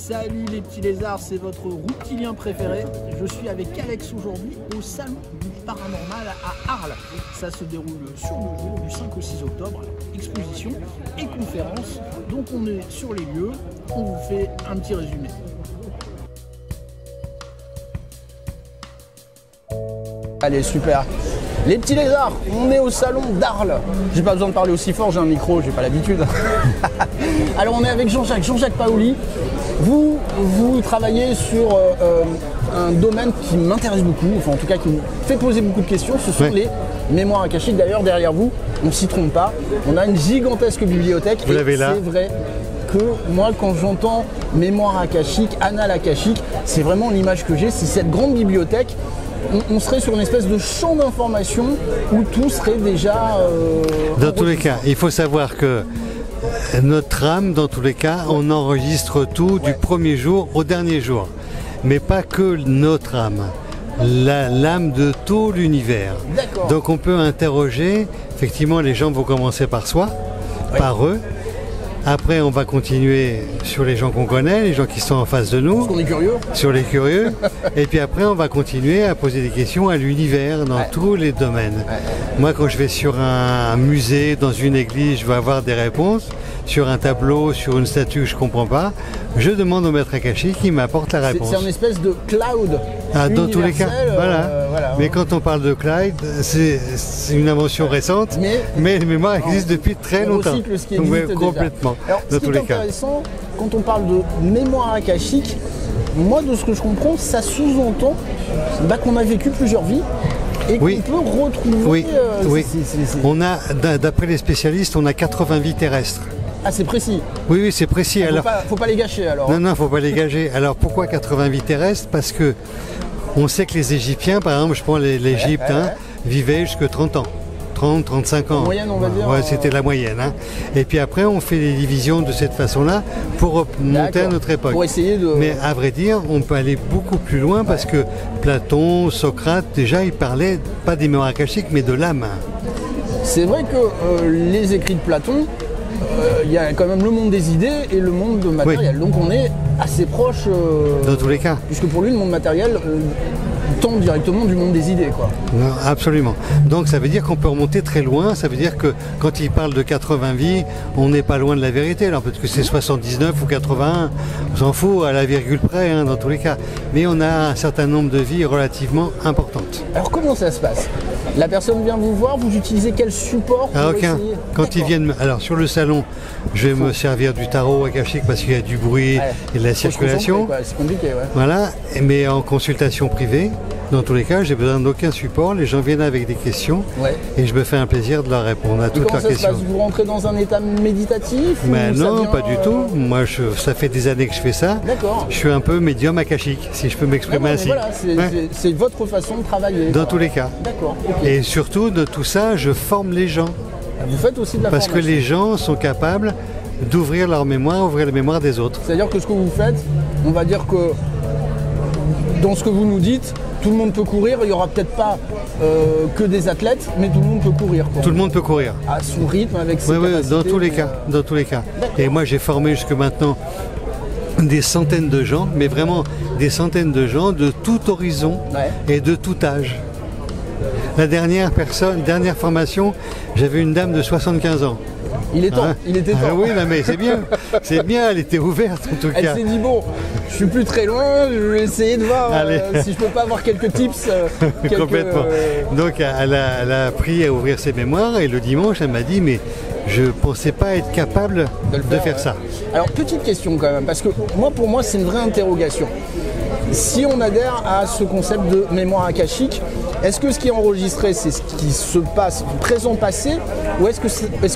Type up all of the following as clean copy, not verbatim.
Salut les petits lézards, c'est votre reptilien préféré. Je suis avec Alex aujourd'hui au Salon du Paranormal à Arles. Ça se déroule sur 2 jours, du 5 au 6 octobre. Alors, exposition et conférence. Donc on est sur les lieux, on vous fait un petit résumé. Allez, super. Les petits lézards, on est au salon d'Arles. J'ai pas besoin de parler aussi fort, j'ai un micro, j'ai pas l'habitude. Alors on est avec Jean-Jacques Paoli. Vous travaillez sur un domaine qui m'intéresse beaucoup, enfin en tout cas qui me fait poser beaucoup de questions. Ce sont les mémoires akashiques. D'ailleurs derrière vous, on ne s'y trompe pas, on a une gigantesque bibliothèque. Vous l'avez là. C'est vrai que moi quand j'entends mémoire akashique, annales akashiques, c'est vraiment l'image que j'ai, c'est cette grande bibliothèque. On serait sur une espèce de champ d'information où tout serait déjà... dans tous les cas, il faut savoir que notre âme, dans tous les cas, on enregistre tout du premier jour au dernier jour. Mais pas que notre âme, l'âme de tout l'univers. Donc on peut interroger, effectivement les gens vont commencer par soi, par eux. Après, on va continuer sur les gens qu'on connaît, les gens qui sont en face de nous. Parce qu'on est curieux. Sur les curieux. Et puis après, on va continuer à poser des questions à l'univers dans tous les domaines. Moi, quand je vais sur un musée, dans une église, je vais avoir des réponses. Sur un tableau, sur une statue que je ne comprends pas, je demande au maître akashique qui m'apporte la réponse. C'est une espèce de cloud. Dans tous les cas, voilà. Mais quand on parle de cloud, c'est une invention récente, mais les mémoires existent depuis très longtemps. Ce qui existe complètement. Alors, dans tous les cas. Ce qui est intéressant, quand on parle de mémoire akashique, moi de ce que je comprends, ça sous-entend qu'on a vécu plusieurs vies. Et qu'on peut retrouver... On a, d'après les spécialistes, on a 80 vies terrestres. Ah, c'est précis. Oui, c'est précis. Faut pas les gâcher alors. Non, faut pas les gâcher. Alors pourquoi 80 vies terrestres? Parce que on sait que les Égyptiens, par exemple, je prends l'Égypte, vivaient jusque 30 ans. 30, 35 ans. En moyenne, on va dire. Ouais, c'était la moyenne. Et puis après, on fait les divisions de cette façon-là pour monter à notre époque. Pour essayer de... Mais à vrai dire, on peut aller beaucoup plus loin parce que Platon, Socrate, déjà, ils parlaient pas des mémoires akashiques, mais de l'âme. C'est vrai que les écrits de Platon, il y a quand même le monde des idées et le monde matériel. Donc on est assez proche... dans tous les cas. Puisque pour lui, le monde matériel tend directement du monde des idées, quoi. Non, absolument. Donc ça veut dire qu'on peut remonter très loin. Ça veut dire que quand il parle de 80 vies, on n'est pas loin de la vérité. Alors peut-être que c'est 79 ou 81, on s'en fout à la virgule près, dans tous les cas. Mais on a un certain nombre de vies relativement importantes. Alors comment ça se passe? La personne vient vous voir, vous utilisez quel support pour essayer... Quand ils viennent... Alors sur le salon, je vais me servir du tarot akashique parce qu'il y a du bruit et de la circulation. C'est compliqué, Voilà, mais en consultation privée, dans tous les cas, j'ai besoin d'aucun support. Les gens viennent avec des questions et je me fais un plaisir de leur répondre à toutes leurs questions. Vous rentrez dans un état méditation Mais non, pas du tout. Moi, ça fait des années que je fais ça. D'accord. Je suis un peu médium akashique, si je peux m'exprimer ainsi. Voilà, c'est votre façon de travailler. Dans tous les cas. D'accord. Et surtout, de tout ça, je forme les gens. Vous faites aussi de la formation. Parce que les gens sont capables d'ouvrir leur mémoire, ouvrir la mémoire des autres. C'est-à-dire que ce que vous faites, on va dire que dans ce que vous nous dites, tout le monde peut courir, il n'y aura peut-être pas que des athlètes, mais tout le monde peut courir. Tout le monde peut courir. À son rythme, avec ses capacités. Dans tous les cas. Dans tous les cas. Et moi, j'ai formé jusque maintenant des centaines de gens, mais vraiment des centaines de gens de tout horizon et de tout âge. La dernière formation, j'avais une dame de 75 ans. Il est temps, il était temps. Oui, non, mais c'est bien, elle était ouverte en tout cas. Elle s'est dit bon, je suis plus très loin, je vais essayer de voir si je peux pas avoir quelques tips. Complètement. Donc elle a appris à ouvrir ses mémoires et le dimanche elle m'a dit mais je pensais pas être capable de faire ça. Alors petite question quand même, parce que pour moi c'est une vraie interrogation. Si on adhère à ce concept de mémoire akashique, est-ce que ce qui est enregistré, c'est ce qui se passe présent-passé, ou est-ce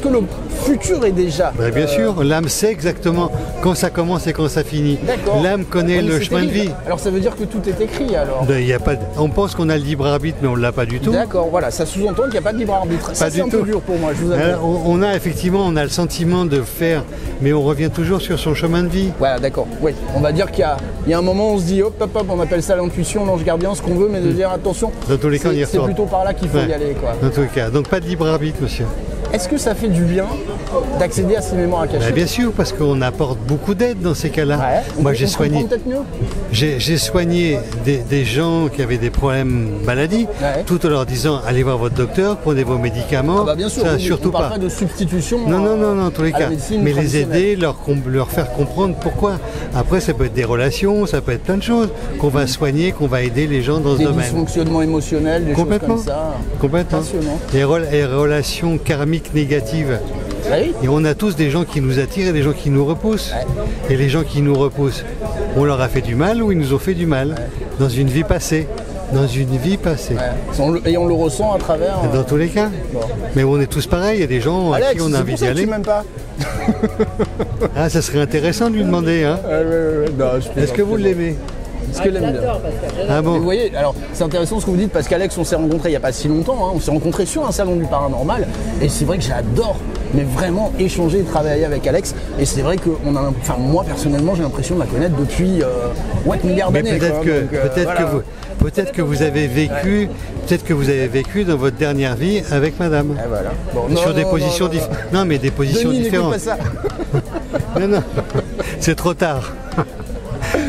que le futur est déjà Bien sûr, l'âme sait exactement quand ça commence et quand ça finit. L'âme connaît le chemin de vie. Alors ça veut dire que tout est écrit alors? On pense qu'on a le libre arbitre, mais on ne l'a pas du tout. D'accord, voilà, ça sous-entend qu'il n'y a pas de libre arbitre. Ça c'est un peu dur pour moi, je vous avoue. On a le sentiment de faire, mais on revient toujours sur son chemin de vie. Voilà, d'accord. Oui, on va dire qu'il y a un moment où on se dit hop, on appelle ça l'intuition, l'ange gardien, ce qu'on veut, mais de dire attention. Dans tous les cas, on y retourne. C'est plutôt par là qu'il faut y aller, quoi. Dans tous les cas, donc pas de libre arbitre, monsieur. Est-ce que ça fait du bien d'accéder à ces mémoires akashiques? Bien sûr, parce qu'on apporte beaucoup d'aide dans ces cas-là. Ouais. Moi, j'ai soigné. Peut-être mieux. J'ai soigné des gens qui avaient des problèmes maladie, tout en leur disant allez voir votre docteur, prenez vos médicaments. Bien sûr, ça, oui, surtout on parle pas de substitution. Non, en tous les cas. Mais les aider, leur faire comprendre pourquoi. Après, ça peut être des relations, ça peut être plein de choses qu'on va soigner, qu'on va aider les gens dans ce domaine. Des dysfonctionnements émotionnels, des choses comme ça. Complètement. Passionnant. Les relations karmiques négatives. Oui. Et on a tous des gens qui nous attirent et des gens qui nous repoussent. Et les gens qui nous repoussent, on leur a fait du mal ou ils nous ont fait du mal dans une vie passée. Dans une vie passée. Et on le ressent à travers. Dans tous les cas. Bon. Mais on est tous pareils, il y a des gens à qui on a envie d'y aller. Même pas. Ah, ça serait intéressant de lui demander. Hein. Est-ce que vous l'aimez? Est-ce que l'aime bien? Ah bon? Vous voyez, alors c'est intéressant ce que vous dites parce qu'Alex, on s'est rencontrés il n'y a pas si longtemps. Hein, on s'est rencontrés sur un salon du paranormal et c'est vrai que j'adore, mais vraiment échanger et travailler avec Alex. Et c'est vrai que moi personnellement, j'ai l'impression de la connaître depuis 8 milliards d'années. Peut-être que vous avez vécu dans votre dernière vie avec madame. Voilà. Sur des positions différentes. Non, mais des positions différentes. Pas ça. non, c'est trop tard.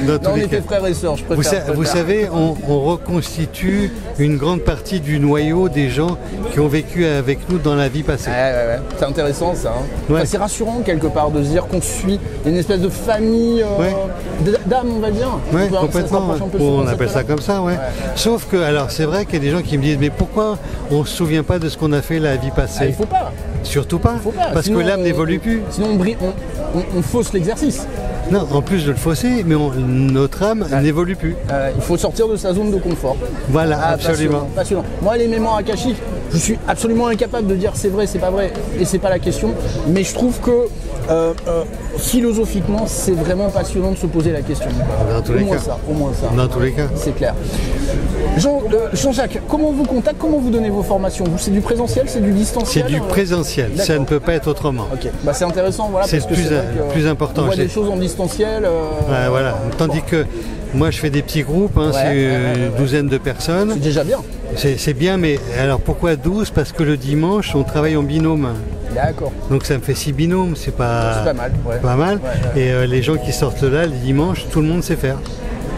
On était frères et sœurs, je préfère. Vous savez, on reconstitue une grande partie du noyau des gens qui ont vécu avec nous dans la vie passée. Ouais. C'est intéressant ça. Hein. C'est rassurant quelque part de se dire qu'on suit une espèce de famille d'âme, on va dire. Oui, complètement. On appelle ça comme ça, ouais. Sauf que, alors c'est vrai qu'il y a des gens qui me disent, mais pourquoi on ne se souvient pas de ce qu'on a fait la vie passée? Il faut pas. Surtout pas. Parce que l'âme n'évolue plus. Sinon on fausse l'exercice. Non, en plus de le fausser, mais notre âme n'évolue plus. Il faut sortir de sa zone de confort. Voilà, absolument. Passionnant. Moi, les mémoires akashiques, je suis absolument incapable de dire c'est vrai, c'est pas vrai, et c'est pas la question. Mais je trouve que philosophiquement, c'est vraiment passionnant de se poser la question. Dans tous les cas. Au moins ça. Dans tous les cas. C'est clair. Jean-Jacques, comment on vous contacte? Comment vous donnez vos formations? C'est du présentiel, c'est du distanciel? C'est du présentiel, ça ne peut pas être autrement. Ok, c'est intéressant, voilà. C'est plus important. On voit des choses en distanciel. Voilà. Tandis que moi je fais des petits groupes, c'est une douzaine de personnes. C'est déjà bien. C'est bien, mais alors pourquoi 12? Parce que le dimanche on travaille en binôme. D'accord. Donc ça me fait 6 binômes, c'est pas mal. Pas mal. Et les gens qui sortent là le dimanche, tout le monde sait faire.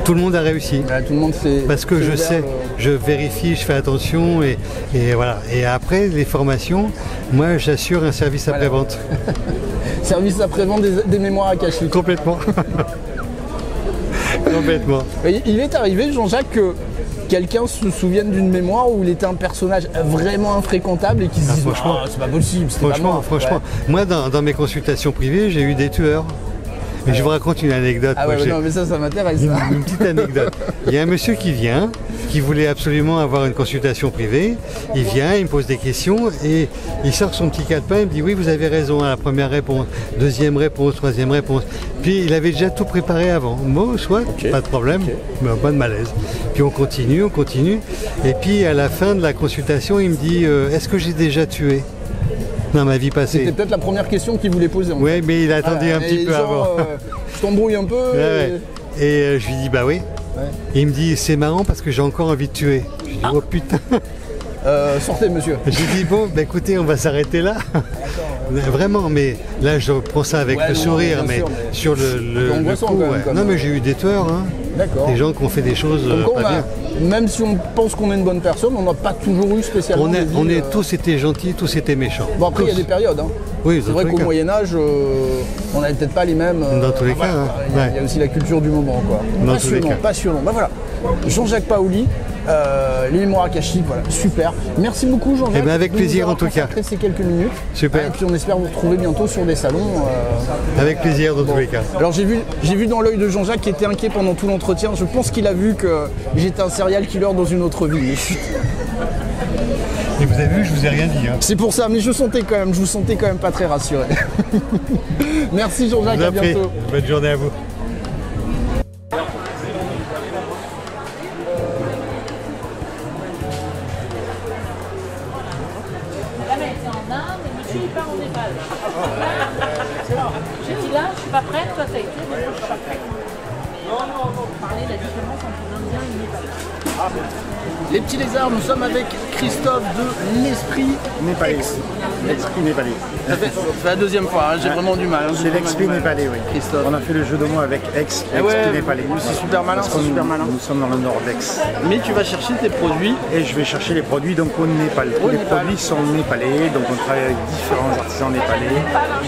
Tout le monde a réussi. Tout le monde fait. Parce que je sais, je vérifie, je fais attention et voilà. Et après les formations, moi j'assure un service après-vente. Service après-vente des mémoires akashiques. Complètement. Complètement. Il est arrivé, Jean-Jacques, que quelqu'un se souvienne d'une mémoire où il était un personnage vraiment infréquentable et qui se dise c'est pas possible. Franchement, moi dans mes consultations privées, j'ai eu des tueurs. Mais je vous raconte une anecdote. Non, mais ça m'intéresse. Une petite anecdote. Il y a un monsieur qui vient, qui voulait absolument avoir une consultation privée. Il vient, il me pose des questions et il sort son petit calepin. Il me dit oui, vous avez raison à la première réponse, deuxième réponse, troisième réponse. Puis il avait déjà tout préparé avant. Bon, soit, pas de problème, mais pas de malaise. Puis on continue. Et puis à la fin de la consultation, il me dit est-ce que j'ai déjà tué dans ma vie passée? C'était peut-être la première question qu'il voulait poser. Oui, mais il a attendu un petit peu avant. Je t'embrouille un peu. Et je lui dis bah oui. Et il me dit c'est marrant parce que j'ai encore envie de tuer. Je lui dis oh putain. Sortez monsieur. Je lui dis bon, écoutez, on va s'arrêter là. Vraiment, mais là je prends ça avec le sourire, mais sur le coup, non mais j'ai eu des tueurs, des gens qui ont fait des choses pas bien. Même si on pense qu'on est une bonne personne, on n'a pas toujours eu spécialement. On est tous été gentils, tous été méchants. Bon après il y a des périodes. Oui, c'est vrai qu'au Moyen-Âge, on n'avait peut-être pas les mêmes. Dans tous les cas. Il y a aussi la culture du moment, quoi. Dans tous les cas. Passionnant. Voilà. Jean-Jacques Paoli, les mémoires akashiques, voilà, super. Merci beaucoup Jean-Jacques. Avec plaisir en tout cas. Après ces quelques minutes. Super. Et puis on espère vous retrouver bientôt sur des salons. Avec plaisir dans tous les cas. Alors j'ai vu dans l'œil de Jean-Jacques qui était inquiet pendant tout l'entretien. Je pense qu'il a vu que j'étais un serial killer dans une autre vie. Et vous avez vu, je vous ai rien dit. C'est pour ça, mais je vous sentais quand même pas très rassuré. Merci Jean-Jacques, à bientôt. Bonne journée à vous. Monsieur, il part en Népal. J'ai dit là, je suis pas prête, toi t'as été, mais moi je suis pas prête. Parler de la différence entre l'Indien et le Népal. Les petits lézards, nous sommes avec Christophe de l'Esprit Népalais. L'esprit népalais. Ça fait la deuxième fois, hein, j'ai vraiment du mal. Hein, C'est l'esprit népalais, oui. Christophe. On a fait le jeu de mots avec ex et ouais, népalais. c'est super malin, Parce c'est que super malin. Nous sommes dans le nord d'Aix. Mais tu vas chercher tes produits. Et je vais chercher les produits donc au Népal. Tous les Népal. produits sont népalais, donc on travaille avec différents artisans népalais,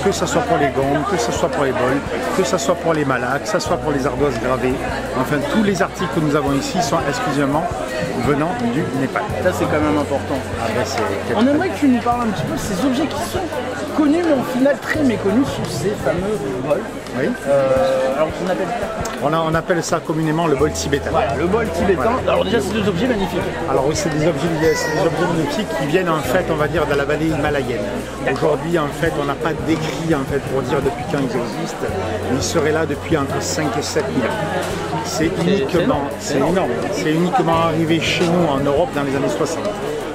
que ce soit pour les gants, que ce soit pour les bols, que ce soit pour les malas, que ce soit pour les ardoises gravées. Enfin, tous les articles que nous avons ici sont exclusivement venant du Népal. Ça, c'est quand même important. On aimerait que tu nous parles un petit peu de ces objets qui sont connus, mais au final très méconnus, sont ces fameux bols. Oui. Alors, on appelle ça On appelle ça communément le bol tibétain. voilà, le bol tibétain. Voilà. Alors déjà, c'est deux objets magnifiques. Alors oui, c'est des objets magnifiques qui viennent en fait, on va dire, de la vallée himalayenne. Aujourd'hui, en fait, on n'a pas d'écrit en fait pour dire depuis quand ils existent. Ils seraient là depuis entre 5 et 7 000 ans. C'est uniquement, c'est énorme. C'est uniquement arrivé chez nous en Europe dans les années 60.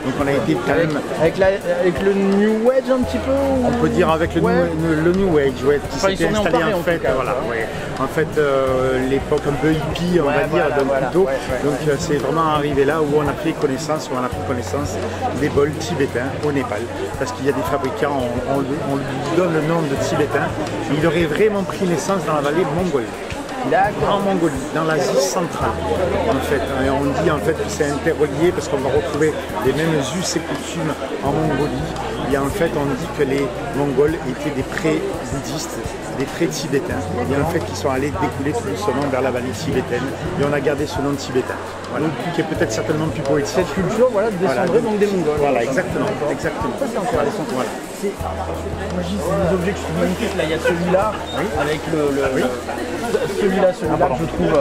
Donc on a été quand même... Avec le New Age un petit peu ou... On peut dire avec le, Ouais. le New Age, ouais, qui Enfin, ils s'était sont nés en installé Paris, en en fait, tout cas. voilà, ouais. En fait, l'époque un peu hippie, on va dire, d'un couteau. Donc c'est vraiment arrivé là où on a fait connaissance, où on a pris connaissance des bols tibétains au Népal. Parce qu'il y a des fabricants, on lui donne le nom de tibétain. Il aurait vraiment pris naissance dans la vallée mongole. En Mongolie, dans l'Asie centrale, en fait. Et on dit en fait que c'est interrelié parce qu'on va retrouver les mêmes us et coutumes en Mongolie. Et en fait, on dit que les Mongols étaient des pré-bouddhistes, des pré-tibétains, et en fait, qui sont allés découler tout doucement vers la vallée tibétaine. Et on a gardé ce nom tibétain, voilà. Qui est peut-être certainement plus poétique. Cette culture, voilà, descendrait donc des Mongols. Voilà, exactement, exactement. Ça, c'est intéressant. Voilà. Moi, je dis, c'est des objets que je trouve magnifiques. Là, il y a celui-là, avec celui-là, que je trouve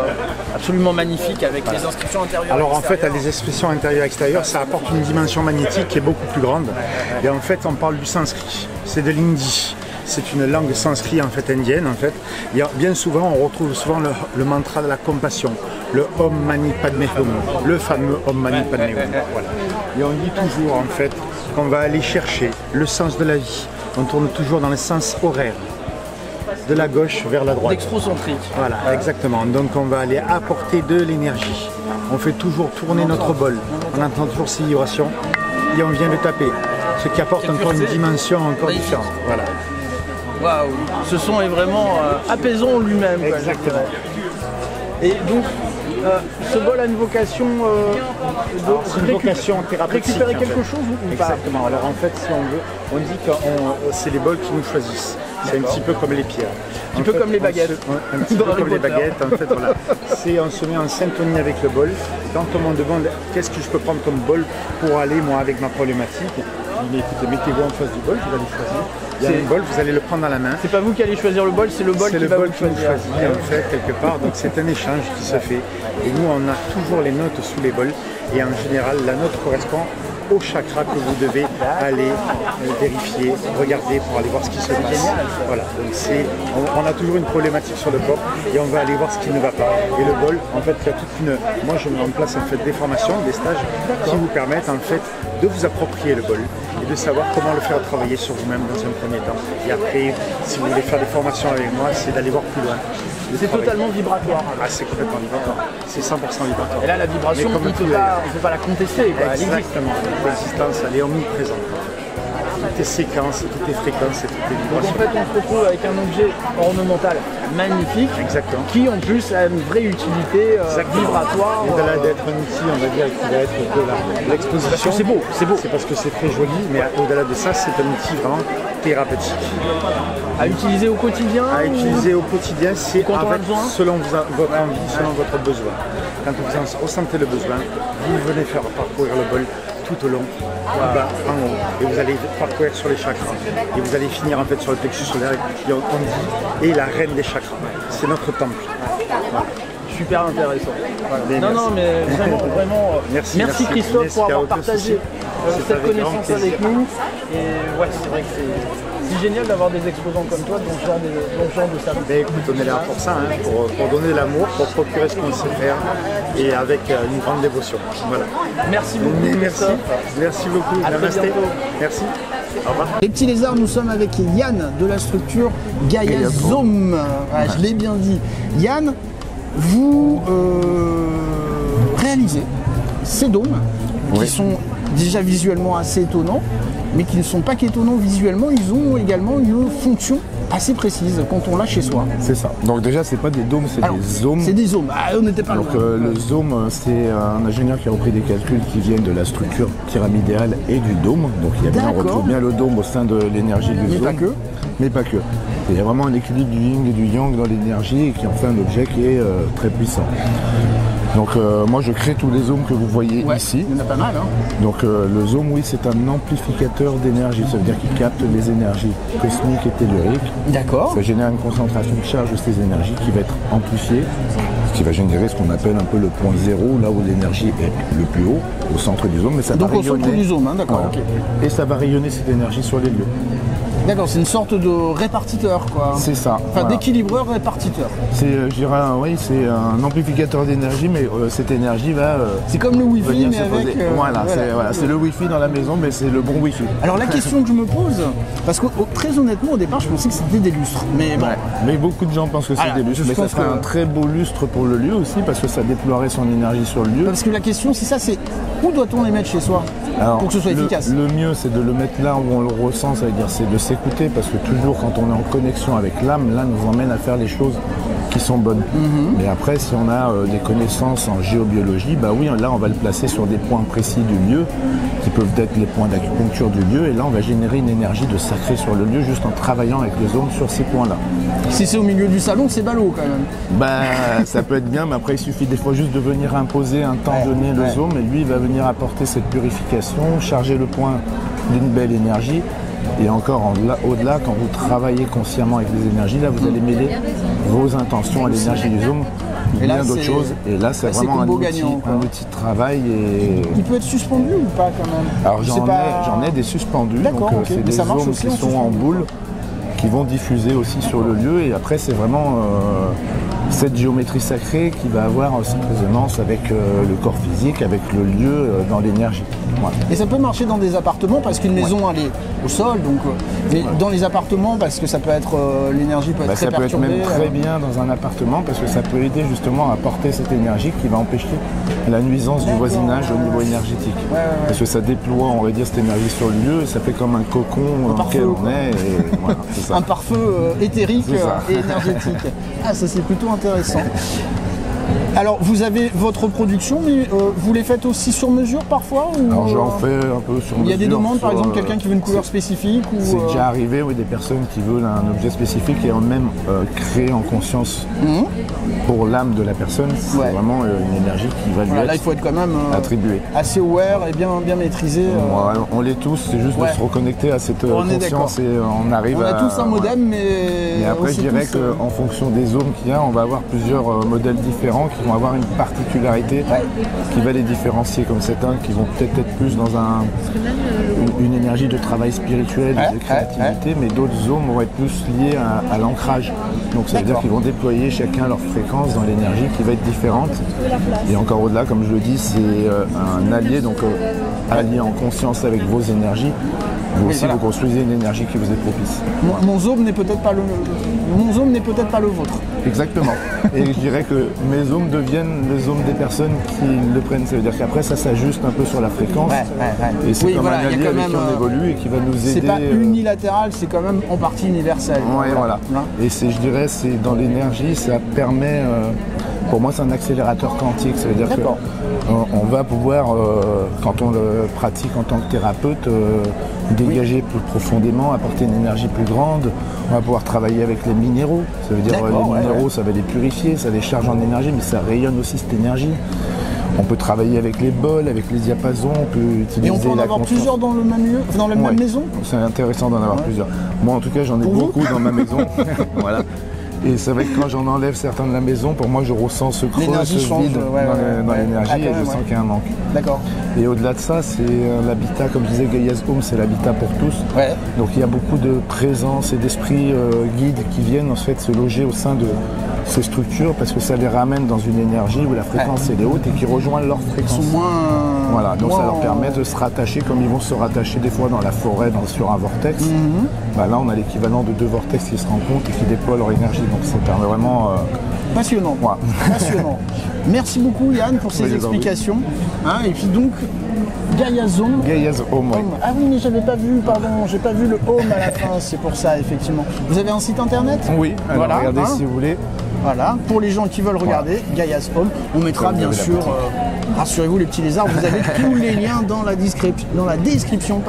absolument magnifique, avec les inscriptions intérieures. Alors en fait, à des expressions intérieures et extérieures, ça apporte une dimension magnétique qui est beaucoup plus grande. Et en fait, on parle du sanskrit, c'est de l'hindi. C'est une langue sanskrit en fait indienne en fait. Et bien souvent, on retrouve souvent le mantra de la compassion, le Om Mani Padme Hum, le fameux Om Mani Padme Hum. Voilà. Et on dit toujours en fait qu'on va aller chercher le sens de la vie. On tourne toujours dans le sens horaire, de la gauche vers la droite. Extrocentrique. Voilà, exactement. Donc on va aller apporter de l'énergie. On fait toujours tourner notre bol. On entend toujours ces vibrations et on vient le taper. Ce qui apporte encore une dimension encore différente. Voilà. Waouh, ce son est vraiment apaisant en lui-même. Exactement. Et donc, ce bol a une vocation C'est une vocation thérapeutique. récupérer en quelque fait. chose ou pas? Exactement. Alors en fait, si on veut, on dit que c'est les bols qui nous choisissent. C'est un petit peu comme les pierres. Un peu comme les baguettes. Un petit Dans peu Harry comme les Potter. baguettes. En fait, voilà. On se met en syntonie avec le bol. Quand on me demande qu'est-ce que je peux prendre comme bol pour aller moi avec ma problématique, je dis écoutez, mettez-vous en face du bol, vous allez choisir. Il y a un bol, vous allez le prendre dans la main. C'est pas vous qui allez choisir le bol, c'est le bol C'est qui le va bol vous qui nous choisir. choisit en fait quelque part, donc c'est un échange qui se fait. Et nous on a toujours les notes sous les bols et en général la note correspond au chakra que vous devez aller vérifier, regarder pour aller voir ce qui se passe. Voilà, donc on a toujours une problématique sur le corps et on va aller voir ce qui ne va pas. Et le bol, en fait, il y a toute une... Moi je mets en place en fait des formations, des stages qui vous permettent en fait de vous approprier le bol et de savoir comment le faire travailler sur vous-même dans un premier temps. Et après, si vous voulez faire des formations avec moi, c'est d'aller voir plus loin. C'est totalement vibratoire. Ah, c'est complètement vibratoire. C'est 100% vibratoire. Et là, la vibration, Mais on comme ne tout peut pas la contester. Quoi. Elle existe. Exactement. L'existence, elle est omniprésente. Toutes les séquences, toutes les fréquences et toutes les Donc en vibrations. fait, on se retrouve avec un objet ornemental magnifique, Exactement. qui en plus a une vraie utilité vibratoire. Au-delà d'être un outil, on va dire, qui va être de l'exposition. Parce que c'est beau, c'est beau. C'est parce que c'est très joli, mais au-delà de ça, c'est un outil vraiment thérapeutique. À utiliser au quotidien. À utiliser au quotidien, c'est Quand on a avec, besoin. selon votre envie, selon votre besoin. Quand vous en ressentez le besoin, vous venez faire parcourir le bol tout au long, en bas, en haut, et vous allez parcourir sur les chakras. Et vous allez finir en fait sur le plexus solaire, qui on dit est la reine des chakras. C'est notre temple. Voilà. Super intéressant. Voilà. Mais Non, merci. non, mais vraiment, Merci Christophe Inès, pour il y a avoir aucun partagé souci. C'est cette avec grand connaissance plaisir. avec nous. Et ouais, c'est vrai que c'est génial d'avoir des exposants comme toi dans ce genre de service. Ben écoute, on est là pour ça, hein, pour donner de l'amour, pour procurer ce qu'on sait faire, et avec une grande dévotion. Voilà. Merci beaucoup. Merci, Christophe. merci beaucoup. À très Namasté. bientôt. Merci. Au revoir. Les petits lézards, nous sommes avec Yann de la structure Gaia Zome. Ah, je l'ai bien dit. Yann, vous réalisez ces dômes qui sont déjà visuellement assez étonnants mais qui ne sont pas qu'étonnants visuellement, ils ont également une fonction assez précise quand on l'a chez soi. C'est ça. Donc déjà, c'est pas des dômes, c'est des zones. C'est des zones. Ah, on n'était pas loin. Donc le zoom, c'est un ingénieur qui a repris des calculs qui viennent de la structure pyramidale et du dôme. Donc on retrouve bien le dôme au sein de l'énergie du zoom. Mais pas que. Mais pas que. Il y a vraiment un équilibre du yin et du yang dans l'énergie et qui en fait un objet qui est très puissant. Donc moi je crée tous les zooms que vous voyez ici. Il y en a pas mal. Hein. Donc le zoom, oui, c'est un amplificateur d'énergie. Ça veut dire qu'il capte les énergies cosmiques et telluriques. D'accord. Ça génère une concentration de charge de ces énergies qui va être amplifiée, ce qui va générer ce qu'on appelle un peu le point zéro, là où l'énergie est le plus haut, au centre du zoom. Mais ça donc va au centre du zoom, hein, d'accord. Voilà. Okay. Et ça va rayonner cette énergie sur les lieux. D'accord, c'est une sorte de répartiteur, quoi. C'est ça. Enfin, voilà. D'équilibreur répartiteur. C'est, je dirais, oui, c'est un amplificateur d'énergie, mais cette énergie va. C'est comme le Wi-Fi, mais avec. Voilà, c'est le Wi-Fi dans la maison, mais c'est le bon Wi-Fi. Alors la question que je me pose, parce que très honnêtement, au départ, je pensais que c'était des lustres, mais bon. Ouais. Mais beaucoup de gens pensent que c'est des lustres, mais ça serait un très beau lustre pour le lieu aussi, parce que ça déploierait son énergie sur le lieu. Parce que la question, c'est ça, c'est où doit-on les mettre chez soi? Alors, pour que ce soit efficace. Le mieux, c'est de le mettre là où on le ressent, ça veut dire c'est de s'écouter, parce que toujours quand on est en connexion avec l'âme, l'âme nous emmène à faire les choses qui sont bonnes. Mais après, si on a des connaissances en géobiologie, bah oui, là on va le placer sur des points précis du lieu, qui peuvent être les points d'acupuncture du lieu, et là on va générer une énergie de sacré sur le lieu, juste en travaillant avec les hommes sur ces points-là. Si c'est au milieu du salon, c'est ballot quand même. Bah, ça peut être bien, mais après il suffit des fois juste de venir imposer un temps donné le zoom, et lui il va venir apporter cette purification, charger le point d'une belle énergie. Et encore au-delà, quand vous travaillez consciemment avec les énergies, là vous allez mêler vos intentions à l'énergie du zoom, et bien d'autres choses. Et là c'est vraiment un outil de travail. Et... Il peut être suspendu ou pas quand même? Alors j'en ai des suspendus, donc c'est des zooms qui sont en boule, qui vont diffuser aussi sur le lieu. Et après c'est vraiment cette géométrie sacrée qui va avoir cette résonance avec le corps physique, avec le lieu dans l'énergie. Voilà. Et ça peut marcher dans des appartements parce qu'une maison elle est au sol, donc mais dans les appartements parce que ça peut être l'énergie peut être très perturbée. Ça peut être même très bien dans un appartement parce que ça peut aider justement à apporter cette énergie qui va empêcher la nuisance du voisinage au niveau énergétique. Parce que ça déploie, on va dire, cette énergie sur le lieu et ça fait comme un cocon dans lequel on est. Et voilà, c'est ça. Un pare-feu éthérique et énergétique. Ah, ça c'est plutôt intéressant. Alors, vous avez votre production, mais vous les faites aussi sur mesure parfois ou, alors, j'en fais un peu sur mesure. Il y a des demandes, par exemple, quelqu'un qui veut une couleur spécifique ou, C'est déjà arrivé, oui, des personnes qui veulent un objet spécifique et en même créer en conscience pour l'âme de la personne. C'est vraiment une énergie qui va lui être là, il faut être quand même attribuée. assez aware et bien maîtrisé. On l'est tous, c'est juste de se reconnecter à cette conscience et on arrive à... On a tous un modem, mais après, je dirais qu'en fonction des zones qu'il y a, on va avoir plusieurs modèles différents qui vont avoir une particularité qui va les différencier, comme certains qui vont peut-être être plus dans une énergie de travail spirituel, de créativité, mais d'autres zones vont être plus liées à l'ancrage. Donc ça veut dire qu'ils vont déployer chacun leur fréquence dans l'énergie qui va être différente. Et encore au-delà, comme je le dis, c'est un allié, donc allié en conscience avec vos énergies. Vous aussi, vous construisez une énergie qui vous est propice. Mon zoom n'est peut-être pas le vôtre. Exactement. Et je dirais que mes zooms deviennent les zooms des personnes qui le prennent. Ça veut dire qu'après, ça s'ajuste un peu sur la fréquence. Et c'est comme un allié avec qui on évolue et qui va nous aider. C'est pas unilatéral, c'est quand même en partie universel. Voilà. Et je dirais, c'est dans l'énergie, ça permet... pour moi, c'est un accélérateur quantique. Ça veut dire qu'on va pouvoir, quand on le pratique en tant que thérapeute, dégager plus profondément, apporter une énergie plus grande. On va pouvoir travailler avec les minéraux. Ça veut dire les minéraux, ça va les purifier, ça les charge en énergie, mais ça rayonne aussi cette énergie. On peut travailler avec les bols, avec les diapasons, on peut utiliser et on peut en avoir plusieurs dans le même lieu, dans la même maison. C'est intéressant d'en avoir plusieurs. Moi, en tout cas, j'en ai beaucoup dans ma maison. Voilà. Et c'est vrai que quand j'en enlève certains de la maison, pour moi je ressens ce creux, ce vide dans l'énergie et je sens qu'il y a un manque. D'accord. Et au-delà de ça, c'est l'habitat, comme je disais, Gaia's Home, c'est l'habitat pour tous. Donc il y a beaucoup de présence et d'esprits guides qui viennent en fait se loger au sein de ces structures parce que ça les ramène dans une énergie où la fréquence est haute et qui rejoignent leur fréquence. Ils sont moins Voilà, donc ça leur permet de se rattacher comme ils vont se rattacher des fois dans la forêt, sur un vortex. Bah là, on a l'équivalent de 2 vortex qui se rencontrent et qui déploient leur énergie. Donc ça permet vraiment... Passionnant. Ouais. Passionnant. Merci beaucoup Yann pour ces explications. Hein, et puis donc, Gaia's Home. Gaia's Home, oui. Ah oui, mais j'avais pas vu, pardon, j'ai pas vu le home à la fin, c'est pour ça, effectivement. Vous avez un site internet? Oui, alors voilà, regardez si vous voulez. Voilà, pour les gens qui veulent regarder, Gaia's Home, on mettra bien sûr, rassurez-vous les petits lézards, vous avez tous les liens dans la description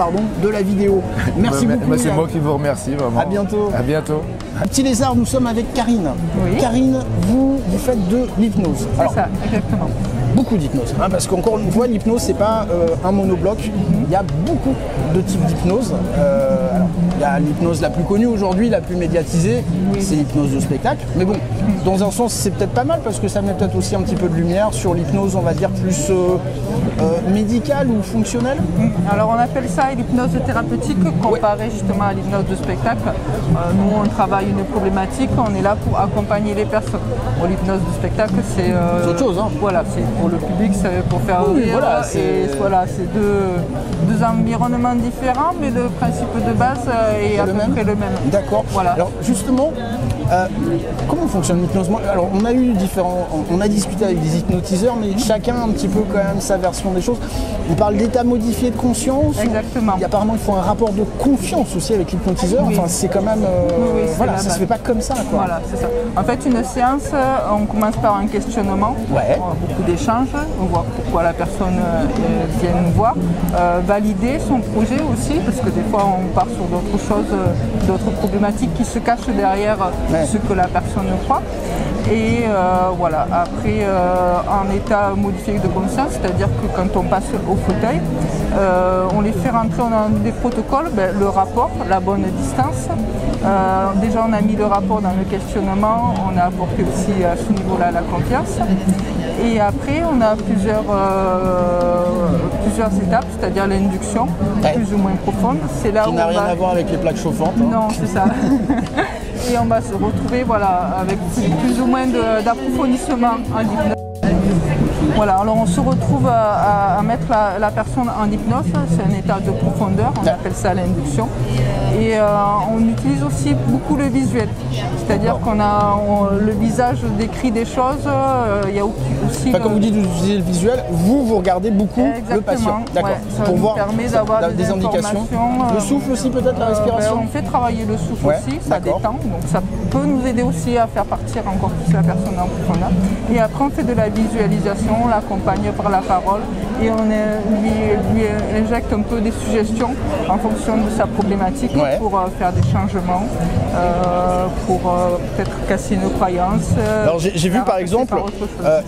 de la vidéo. Merci beaucoup. C'est moi qui vous remercie, vraiment. À bientôt. À bientôt. Petit lézard, nous sommes avec Karine. Oui. Karine, vous faites de l'hypnose. C'est ça, exactement. Beaucoup d'hypnose, hein, parce qu'encore une fois, l'hypnose, c'est pas un monobloc. Il y a beaucoup de types d'hypnose. Alors, il y a l'hypnose la plus connue aujourd'hui, la plus médiatisée, c'est l'hypnose de spectacle. Mais bon, dans un sens, c'est peut-être pas mal, parce que ça met peut-être aussi un petit peu de lumière sur l'hypnose, on va dire, plus médicale ou fonctionnelle. Alors, on appelle ça l'hypnose thérapeutique, comparée justement à l'hypnose de spectacle. Nous, on travaille une problématique, on est là pour accompagner les personnes. Bon, l'hypnose de spectacle, c'est autre chose, hein. Voilà, c'est pour le public, c'est pour faire rire. Voilà, c'est deux environnements différents, mais le principe de base est à peu près le même. D'accord. Voilà. Alors justement, comment fonctionne l'hypnose? Alors on a discuté avec des hypnotiseurs, mais chacun a un petit peu quand même sa version des choses. On parle d'état modifié de conscience. Exactement. Apparemment, il faut un rapport de confiance aussi avec l'hypnotiseur. Oui. Enfin, c'est quand même, voilà, ça se fait pas comme ça, quoi. Voilà, c'est ça. En fait, une séance, on commence par un questionnement, beaucoup d'échanges, on voit pourquoi la personne vient nous voir, valider son projet aussi, parce que des fois on part sur d'autres choses, d'autres problématiques qui se cachent derrière ce que la personne croit. Et voilà, après en état modifié de conscience, c'est-à-dire que quand on passe au fauteuil, on les fait rentrer dans des protocoles, le rapport, la bonne distance. Déjà on a mis le rapport dans le questionnement, on a apporté aussi à ce niveau-là la confiance. Et après on a plusieurs étapes, c'est-à-dire l'induction, plus ou moins profonde. C'est là qui n'a rien à voir avec les plaques chauffantes. Hein. Non, c'est ça. Et on va se retrouver avec plus ou moins d'approfondissement en hypnose. Voilà, alors on se retrouve à mettre la personne en hypnose, c'est un état de profondeur, on appelle ça l'induction. Et on utilise aussi beaucoup le visuel, c'est-à-dire qu'on a le visage décrit des choses, il y a aussi... Comme vous dites, vous utilisez le visuel, vous regardez beaucoup le patient. D'accord. Pour voir permet d'avoir des indications. Le souffle aussi peut-être, la respiration. On fait travailler le souffle aussi, ça détend, donc ça peut nous aider aussi à faire partir encore plus la personne en profondeur. Et après on fait de la visualisation, on l'accompagne par la parole et on lui injecte un peu des suggestions en fonction de sa problématique pour faire des changements, pour peut-être casser nos croyances. Alors j'ai vu par exemple,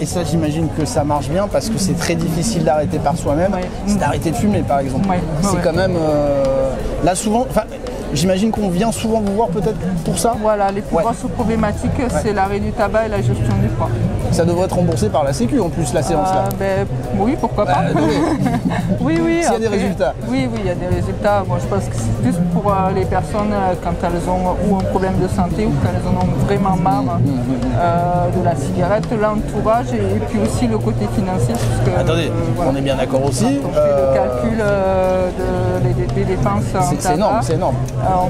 et ça j'imagine que ça marche bien parce que c'est très difficile d'arrêter par soi-même, c'est d'arrêter de fumer par exemple. C'est quand même, là souvent, j'imagine qu'on vient souvent vous voir peut-être pour ça. Voilà, les plus grosses problématiques, c'est l'arrêt du tabac et la gestion du poids. Ça devrait être remboursé par la Sécu en plus, la séance là. Oui, pourquoi pas. Oui. S'il y a des résultats. Oui, il y a des résultats. Moi, je pense que c'est plus pour les personnes quand elles ont ou un problème de santé ou quand elles en ont vraiment marre de la cigarette, l'entourage et puis aussi le côté financier. Puisque, attendez, on est bien d'accord aussi. Quand on fait le calcul des dépenses. C'est énorme, c'est énorme.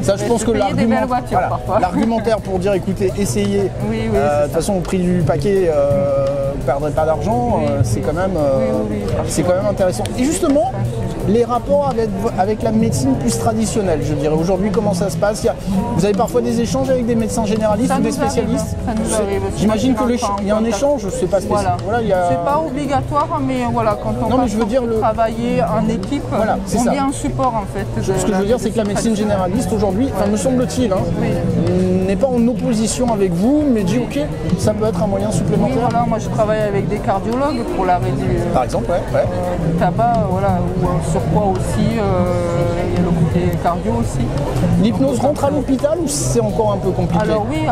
Ça, je pense que l'argumentaire pour dire écoutez, essayez, de toute façon au prix du paquet, vous ne perdrez pas d'argent, c'est quand même intéressant. Et justement, les rapports avec la médecine plus traditionnelle, je dirais. Aujourd'hui, comment ça se passe? Vous avez parfois des échanges avec des médecins généralistes ou des spécialistes? J'imagine qu'il y a un échange, c'est pas spécial. C'est pas obligatoire, mais voilà, quand on travailler en équipe, on vient en support en fait. Ce que je veux dire, c'est que la médecine généraliste aujourd'hui, me semble-t-il, n'est pas en opposition avec vous, mais dit ok, ça peut être un moyen supplémentaire. Oui, voilà, moi je travaille avec des cardiologues pour l'arrêt par exemple, du tabac, ou surpoids aussi, il y a le côté cardio aussi. L'hypnose rentre à l'hôpital ou c'est encore un peu compliqué? Alors oui,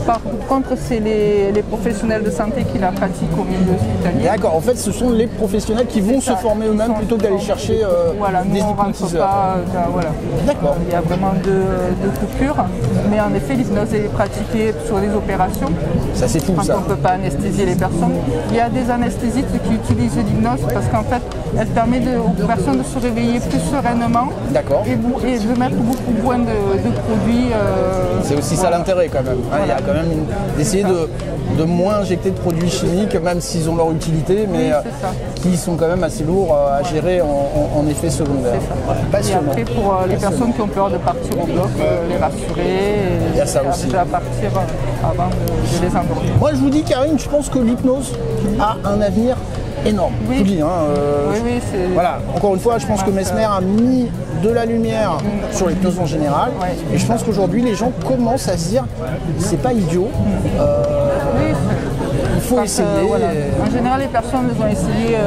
par contre c'est les professionnels de santé qui la pratiquent au milieu hospitalier. D'accord, en fait ce sont les professionnels qui vont se former eux-mêmes plutôt que d'aller chercher des hypnotiseurs. D'accord. Il y a vraiment deux coupures, mais en effet l'hypnose est pratiquée sur les opérations. Ça c'est fou quand on ne peut pas anesthésier les personnes. Il y a des anesthésistes qui utilisent l'hypnose parce qu'en fait elle permet aux personnes de se réveiller plus sereinement. D'accord. Et de mettre beaucoup moins de produits. C'est aussi ça l'intérêt quand même. Hein, il y a quand même d'essayer de moins injecter de produits chimiques, même s'ils ont leur utilité, mais qui sont quand même assez lourds à gérer en effet secondaire. Passionnant. Et après, pour les personnes qui ont peur de partir au bloc, les rassurer il y a ça aussi. Déjà partir avant de les endormir. Moi je vous dis Karine, je pense que l'hypnose a un avenir énorme. Oui. Je vous dis, hein, oui, voilà, encore une fois, je pense que Mesmer a mis de la lumière sur l'hypnose en général. Et je pense qu'aujourd'hui, les gens commencent à se dire, c'est pas idiot. Il faut essayer. Voilà. En général, les personnes ont essayé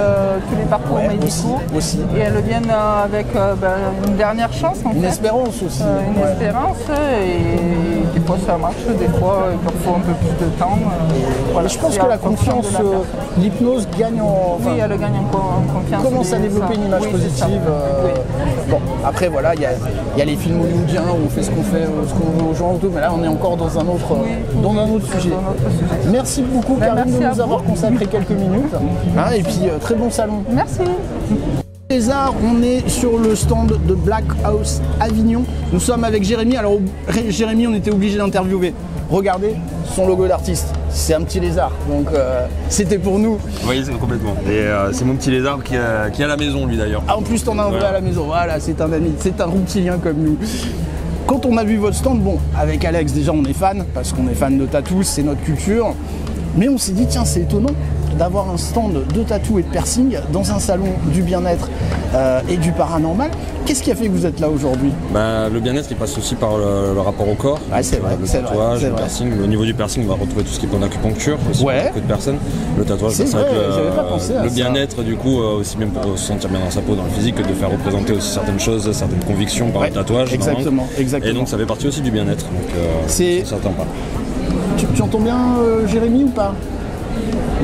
tous les parcours médicaux aussi. Et elles viennent avec une dernière chance. Une espérance aussi. Une espérance. Et des fois, ça marche. Des fois, il leur faut un peu plus de temps. Voilà. Je pense que la confiance, l'hypnose gagne en... Oui, elle gagne en confiance. Commence à développer une image positive. Bon, après, voilà, il y a les films hollywoodiens où on fait ce qu'on veut aux gens, mais là, on est encore dans un autre sujet. Merci beaucoup, Karine, de nous avoir consacré quelques minutes. Hein, et puis, très bon salon. Merci. César, on est sur le stand de Black House Avignon. Nous sommes avec Jérémy. Alors, Jérémy, on était obligé d'interviewer. Regardez son logo d'artiste. C'est un petit lézard, donc c'était pour nous. Oui, c'est complètement. Et c'est mon petit lézard qui est à la maison, lui d'ailleurs. Ah, en plus, t'en as un vrai à la maison. Voilà, c'est un ami, c'est un reptilien comme nous. Quand on a vu votre stand, bon, avec Alex, déjà, on est fan, parce qu'on est fan de tatous, c'est notre culture. Mais on s'est dit, tiens, c'est étonnant d'avoir un stand de tatou et de piercing dans un salon du bien-être et du paranormal. Qu'est-ce qui a fait que vous êtes là aujourd'hui? Le bien-être, il passe aussi par le rapport au corps. Ouais, c'est vrai, le tatouage, le piercing. Au niveau du piercing, on va retrouver tout ce qui est point d'acupuncture aussi pour beaucoup de personnes. Le tatouage, c'est vrai, j'avais pas pensé à le ça. bien-être, du coup, aussi bien pour se sentir bien dans sa peau, dans le physique, que de faire représenter aussi certaines choses, certaines convictions par le tatouage. Exactement. Et donc, ça fait partie aussi du bien-être. Donc, c'est certain pas. Tu entends bien Jérémy ou pas?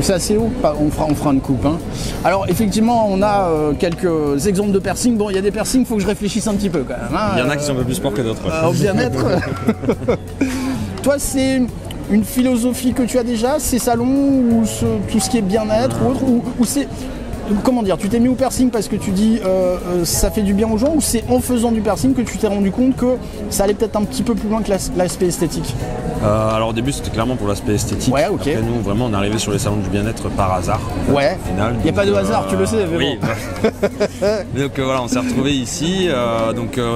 C'est assez haut, on fera une coupe. Hein. Alors effectivement, on a quelques exemples de piercing. Bon, il y a des piercings, il faut que je réfléchisse un petit peu quand même. Hein. Il y en a qui sont un peu plus sport que d'autres. Au bien-être. Toi, c'est une philosophie que tu as déjà, ces salons ou tout ce qui est bien-être ou autre, ou c'est... Comment dire, tu t'es mis au piercing parce que tu dis ça fait du bien aux gens, ou c'est en faisant du piercing que tu t'es rendu compte que ça allait peut-être un petit peu plus loin que l'aspect esthétique? Alors au début c'était clairement pour l'aspect esthétique. Ouais, ok. Après nous vraiment on est arrivé sur les salons du bien-être par hasard. Ouais. Au final, il n'y a pas de hasard, tu le sais. Mais oui. Bon. Donc voilà, on s'est retrouvés ici.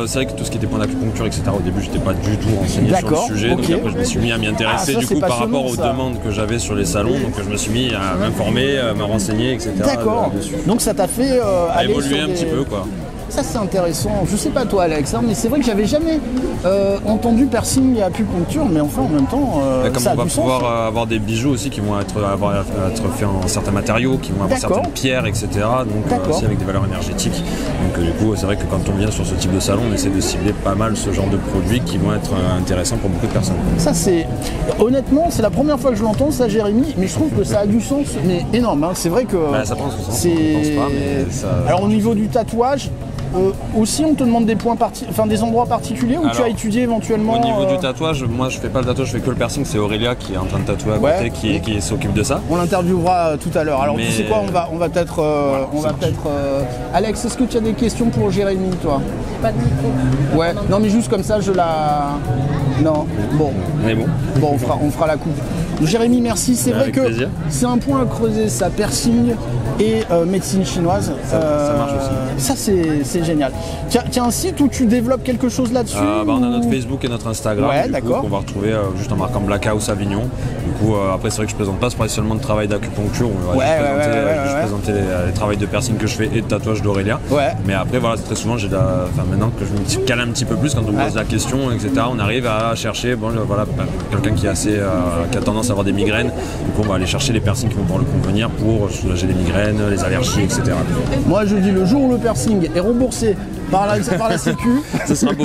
C'est vrai que tout ce qui était point d'acupuncture, etc. Au début j'étais pas du tout renseigné sur le sujet. Donc après je me suis mis à m'y intéresser du coup par rapport aux demandes que j'avais sur les salons. Donc je me suis mis à m'informer, à me renseigner, etc. D'accord. Donc ça t'a fait aller évoluer un petit peu quoi. Ça c'est intéressant. Je sais pas toi Alex, hein, mais c'est vrai que j'avais jamais entendu piercing et acupuncture, mais enfin en même temps comme ça on va pouvoir sens. avoir des bijoux aussi qui vont être faits en certains matériaux, qui vont avoir certaines pierres, etc. Donc aussi avec des valeurs énergétiques. Donc du coup c'est vrai que quand on vient sur ce type de salon, on essaie de cibler pas mal ce genre de produits qui vont être intéressants pour beaucoup de personnes. Ça c'est honnêtement c'est la première fois que je l'entends ça Jérémy, mais je trouve que ça a du sens, mais énorme. Hein. C'est vrai que ça prend son sens. On pense pas, mais ça... Alors au niveau du tatouage. Aussi, on te demande des des endroits particuliers où tu as étudié éventuellement. Au niveau du tatouage, moi je fais pas le tatouage, je fais que le piercing. C'est Aurélia qui est en train de tatouer à côté, qui s'occupe de ça. On l'interviewera tout à l'heure. Alors tu sais quoi, on va peut-être. Alex, est-ce que tu as des questions pour Jérémy, toi? Pas de micro. Ouais. Non, mais juste comme ça, je la. Non. Bon. Mais bon. Bon, on fera la coupe. Jérémy, merci. C'est vrai que c'est un point à creuser, ça, piercing et médecine chinoise. Ça marche aussi. Ça, c'est génial. Tu as un site où tu développes quelque chose là-dessus On a notre Facebook et notre Instagram. Ouais, d'accord. On va retrouver juste en marquant Black House Avignon. Du coup, après, c'est vrai que je présente pas spécialement de travail d'acupuncture. On va juste présenter les travails de piercing que je fais et de tatouage d'Aurélia. Ouais. Mais après, voilà, très souvent, maintenant que je me cale un petit peu plus quand on me pose la question, etc., on arrive à chercher quelqu'un qui a tendance à avoir des migraines. Du coup, on va aller chercher les piercings qui vont pouvoir le convenir pour soulager les migraines, les allergies, etc. Moi, je dis le jour où le piercing est remboursé par la Sécu, ce sera beau.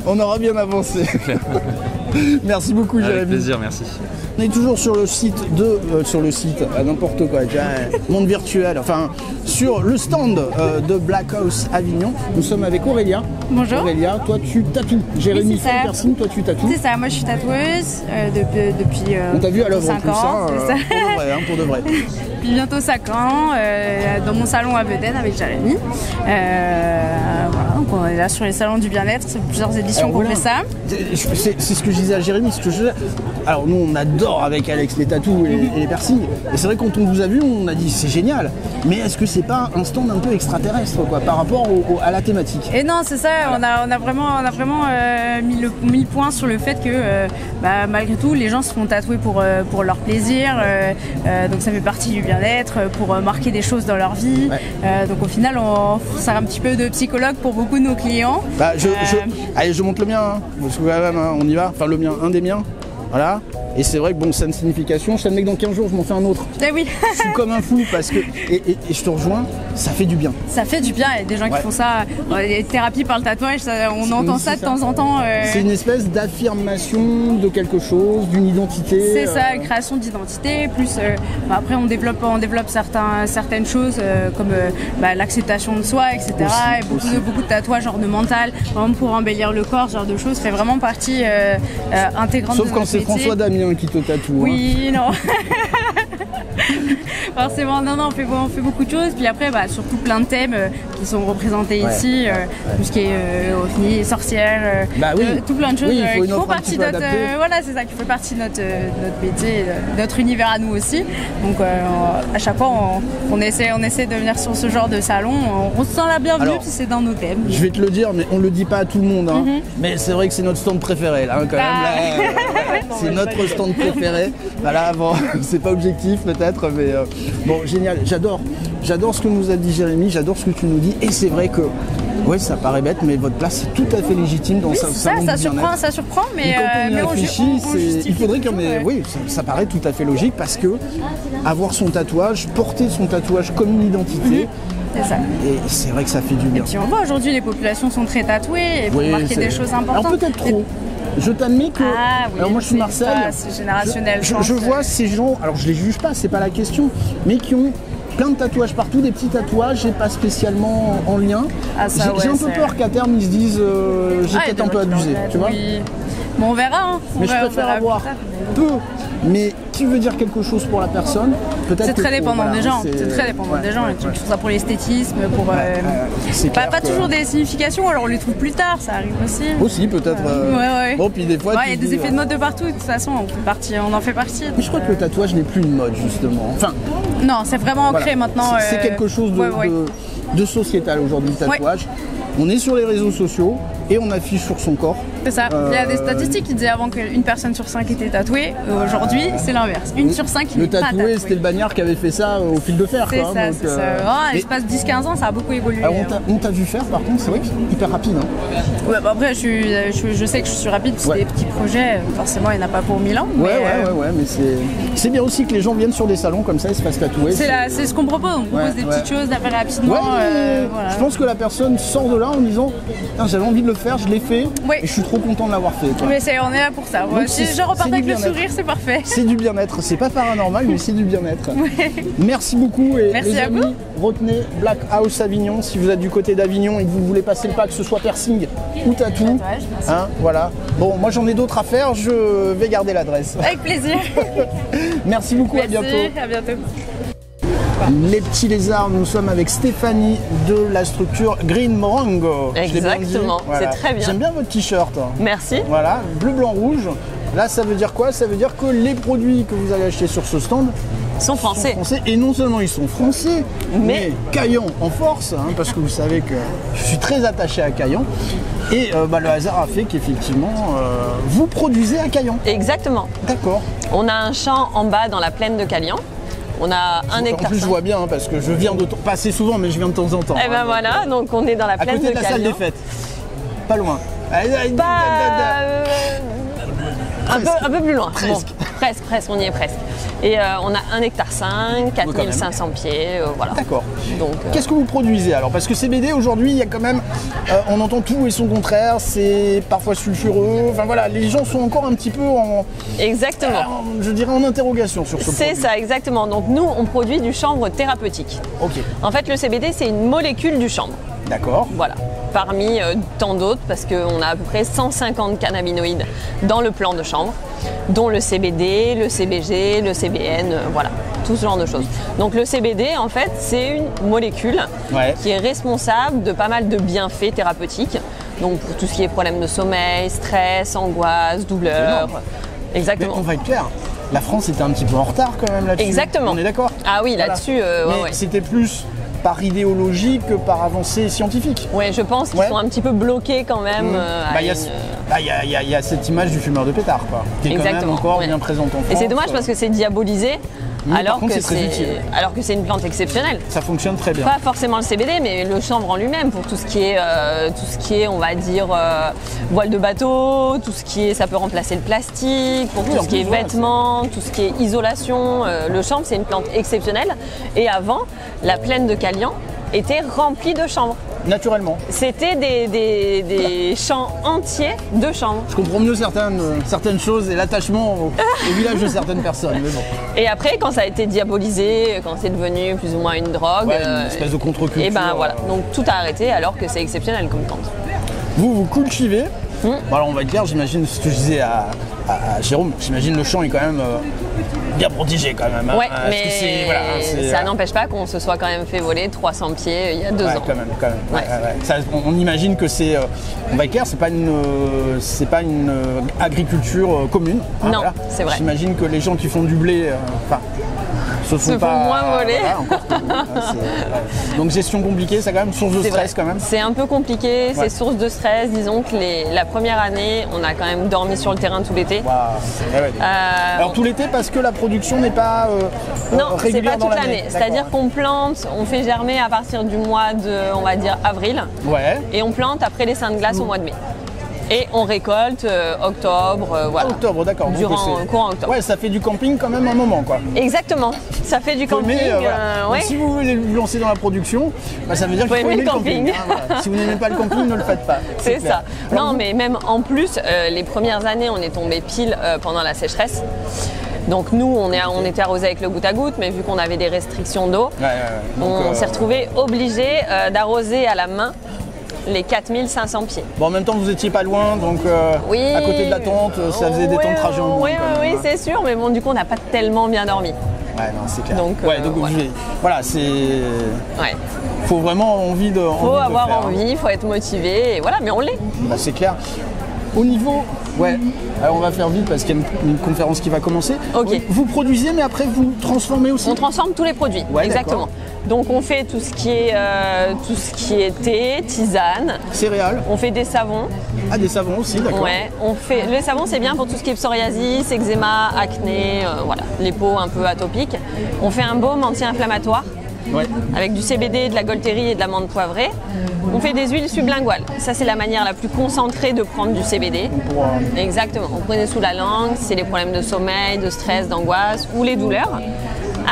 On aura bien avancé. Merci beaucoup, Jérémy. Avec plaisir, merci. On est toujours sur le site à n'importe quoi, monde virtuel, enfin sur le stand de Black House Avignon. Nous sommes avec Aurélia. Bonjour. Aurélia, toi tu tatoues. Jérémy oui, fait le piercing, toi tu tatoues. C'est ça, moi je suis tatoueuse depuis on t'a vu à l'œuvre en plus, ans, pour de vrai. Depuis bientôt 5 ans, dans mon salon à Bedaine avec Jérémy. Voilà, donc on est là sur les salons du bien-être, c'est plusieurs éditions qu'on fait ça. C'est ce que je disais à Jérémy, alors nous on adore avec Alex les tatous et les piercings. Et c'est vrai quand on vous a vu, on a dit c'est génial. Mais est-ce que c'est pas un stand un peu extraterrestre quoi, par rapport à la thématique? Et non, c'est ça, on a vraiment mis le point sur le fait que malgré tout les gens se font tatouer pour leur plaisir. Donc ça fait partie du bien-être, pour marquer des choses dans leur vie. Ouais. Donc au final on sert un petit peu de psychologue pour beaucoup de nos clients. Allez, je monte le mien, hein, parce que quand même, on y va, enfin le mien, un des miens. Voilà. Et c'est vrai que bon, ça a une signification. Je t'admets que dans 15 jours, je m'en fais un autre. Eh oui. Je suis comme un fou parce que, et je te rejoins, ça fait du bien. Ça fait du bien. Il y a des gens qui font ça, les thérapies par le tatouage, on entend ça de temps en temps. C'est une espèce d'affirmation de quelque chose, d'une identité. C'est ça, une création d'identité. Plus après, on développe certaines choses comme l'acceptation de soi, etc. Aussi, et beaucoup de tatouages ornementaux, vraiment pour embellir le corps, ce genre de choses, fait vraiment partie intégrante de notre métier. Sauf quand c'est François Damien qui te tatoue. Oui, non. Forcément, non, on fait beaucoup de choses. Puis après, surtout plein de thèmes qui sont représentés ici. Tout ce qui est sorcière, tout plein de choses qui font partie de notre. Voilà, c'est ça, qui fait partie de notre métier, notre univers à nous aussi. Donc à chaque fois, on essaie de venir sur ce genre de salon. On se sent la bienvenue si c'est dans nos thèmes. Je vais te le dire, mais on le dit pas à tout le monde. Hein. Mais c'est vrai que c'est notre stand préféré là, quand même. Là, c'est notre stand préféré. Voilà, bon, c'est pas objectif peut-être, mais bon, génial. J'adore ce que nous a dit Jérémy, j'adore ce que tu nous dis. Et c'est vrai que, ouais, ça paraît bête, mais votre place est tout à fait légitime dans ça surprend, mais quand on y réfléchit, il faudrait qu'il y en ait. Oui, ça paraît tout à fait logique parce que avoir son tatouage, porter son tatouage comme une identité. C'est ça. Et c'est vrai que ça fait du bien. Et puis on voit aujourd'hui, les populations sont très tatouées et pour marquer des choses importantes. Alors peut-être trop. Je t'admets que. Alors moi je suis Marcel. C'est générationnel. Je vois ces gens, alors je les juge pas, c'est pas la question, mais qui ont plein de tatouages partout, des petits tatouages et pas spécialement en lien. J'ai un peu peur qu'à terme ils se disent j'ai peut-être un peu abusé, tu vois. Bon, on verra. Hein. Mais je préfère avoir peu, mais qui veut dire quelque chose pour la personne. C'est très dépendant des gens. C'est très dépendant des gens. Ils font ça pour l'esthétisme, pour pas toujours des significations. Alors on les trouve plus tard, ça arrive aussi. Aussi peut-être. Bon puis des fois. Il y a des effets de mode de partout. De toute façon, on en fait partie. Mais je crois que le tatouage n'est plus une mode justement. Enfin. Non, c'est vraiment ancré maintenant. C'est quelque chose de sociétal aujourd'hui, le tatouage. On est sur les réseaux sociaux et on affiche sur son corps. C'est ça. Il y a des statistiques qui disaient avant qu'une personne sur 5 était tatouée. Aujourd'hui, c'est l'inverse. Une sur 5 qui n'est pas tatouée. C'était le Bagnard qui avait fait ça au fil de fer. C'est ça, c'est ça. À l'espace de 10-15 ans, ça a beaucoup évolué. On t'a vu faire, par contre, c'est vrai que c'est hyper rapide. Hein. Ouais, après, je sais que je suis rapide, c'est des petits projets. Forcément, il n'y en a pas pour 1000 ans. Mais mais c'est bien aussi que les gens viennent sur des salons comme ça et se fassent tatouer. C'est ce qu'on propose. On propose des petites choses à faire rapidement. Je pense que la personne sort de là en disant j'avais envie de le faire, je l'ai fait et je suis trop content de l'avoir fait. Mais on est là pour ça. Si je repars avec le sourire, c'est parfait. C'est du bien-être. C'est pas paranormal, mais c'est du bien-être. Merci beaucoup et merci les amis, retenez Black House Avignon. Si vous êtes du côté d'Avignon et que vous voulez passer le pas, que ce soit piercing ou tatou, voilà. Bon, moi j'en ai d'autres à faire. Je vais garder l'adresse. Avec plaisir. Merci beaucoup. Merci, à bientôt. À bientôt. Les petits lézards, nous sommes avec Stéphanie de la structure Green Morango. Exactement, voilà. C'est très bien. J'aime bien votre t-shirt. Merci. Voilà, bleu, blanc, rouge. Là, ça veut dire quoi? Ça veut dire que les produits que vous allez acheter sur ce stand sont français. Et non seulement ils sont français, mais Caillan en force, parce que vous savez que je suis très attaché à Caillan. Et le hasard a fait qu'effectivement, vous produisez à Caillan. Exactement. D'accord. On a un champ en bas dans la plaine de Caillan. On a 1 hectare. En plus, je vois bien parce que je viens pas assez souvent, mais je viens de temps en temps. Et ben voilà, donc on est dans la plaine de Caillan. À côté de la salle des fêtes. Pas loin. Un peu plus loin. Presque. Bon, presque, on y est presque. Et on a 1,5 hectare, 4500 pieds, voilà. D'accord. Qu'est-ce que vous produisez alors? Parce que CBD aujourd'hui, il y a quand même, on entend tout et son contraire, c'est parfois sulfureux. Enfin voilà, les gens sont encore un petit peu en... Exactement. Je dirais en interrogation sur ce produit. C'est ça, exactement. Donc nous, on produit du chanvre thérapeutique. Ok. En fait, le CBD, c'est une molécule du chanvre. D'accord. Voilà. Parmi tant d'autres, parce qu'on a à peu près 150 cannabinoïdes dans le plant de chanvre, dont le CBD, le CBG, le CBN, voilà, tout ce genre de choses. Donc le CBD, en fait, c'est une molécule qui est responsable de pas mal de bienfaits thérapeutiques. Donc pour tout ce qui est problème de sommeil, stress, angoisse, douleur. Exactement. Mais on va être clair, la France était un petit peu en retard quand même là-dessus. Exactement. On est d'accord? Ah oui, là-dessus, c'était plus par idéologie que par avancée scientifique. Oui, je pense qu'ils sont un petit peu bloqués quand même. Il y a cette image du fumeur de pétard, quoi, qui est quand même encore bien présente en France. Et c'est dommage parce que c'est diabolisé. Alors que c'est une plante exceptionnelle. Ça fonctionne très bien. Pas forcément le CBD, mais le chanvre en lui-même pour tout ce qui est, on va dire, voile de bateau, tout ce qui est, ça peut remplacer le plastique, pour tout ce qui est vêtements, tout ce qui est isolation. Le chanvre, c'est une plante exceptionnelle. Et avant, la plaine de Calian était remplie de chanvre. Naturellement. C'était des champs entiers de chanvre. Je comprends mieux certaines choses et l'attachement au village de certaines personnes. Mais bon. Et après, quand ça a été diabolisé, quand c'est devenu plus ou moins une drogue, une espèce de contre-culture. Et ben voilà, donc tout a arrêté alors que c'est exceptionnel comme plante. Vous cultivez. Bon, alors on va être clair, j'imagine ce que je disais à Jérôme, j'imagine le champ est quand même bien protégé quand même. Ouais, mais ça n'empêche pas qu'on se soit quand même fait voler 300 pieds il y a 2 ans. Quand même. Ça, on imagine que c'est, on va être clair, c'est pas une agriculture commune. Non, c'est vrai. J'imagine que les gens qui font du blé, se font moins voler. Donc gestion compliquée, c'est quand même source de stress quand même. C'est un peu compliqué, c'est source de stress. Disons que la première année, on a quand même dormi sur le terrain tout l'été. Alors tout l'été parce que la production n'est pas non, c'est pas toute l'année. C'est-à-dire qu'on plante, on fait germer à partir du mois de, on va dire, avril. Et on plante après les seins de glace au mois de mai. Et on récolte octobre, voilà. Octobre, d'accord. Courant octobre. Ouais, ça fait du camping quand même un moment, quoi. Exactement. Ça fait du camping. Si vous voulez vous lancer dans la production, ça veut dire qu'il faut aimer le camping. Si vous n'aimez pas le camping, ne le faites pas. C'est ça. Alors, mais même en plus, les premières années, on est tombé pile pendant la sécheresse. Donc nous, on était arrosé avec le goutte à goutte, mais vu qu'on avait des restrictions d'eau, on s'est retrouvé obligé d'arroser à la main les 4500 pieds. Bon, en même temps, vous étiez pas loin, donc à côté de la tente, ça faisait des temps de trajet en moins. Oui, c'est sûr, mais bon, du coup, on n'a pas tellement bien dormi. Ouais, non, c'est clair. Donc, voilà, c'est... Faut vraiment envie de Faut avoir envie, faut être motivé, et voilà, mais on l'est. C'est clair. Au niveau... alors on va faire vite parce qu'il y a une conférence qui va commencer. Vous produisez, mais après vous transformez aussi? On transforme tous les produits, exactement. Donc on fait tout ce qui est thé, tisane. Céréales. On fait des savons. Ah, des savons aussi, d'accord. Ouais, le savon c'est bien pour tout ce qui est psoriasis, eczéma, acné, voilà, les peaux un peu atopiques. On fait un baume anti-inflammatoire. Avec du CBD, de la Golterie et de l'amande poivrée. On fait des huiles sublinguales. Ça, c'est la manière la plus concentrée de prendre du CBD. Exactement. Vous prenez sous la langue, c'est les problèmes de sommeil, de stress, d'angoisse ou les douleurs.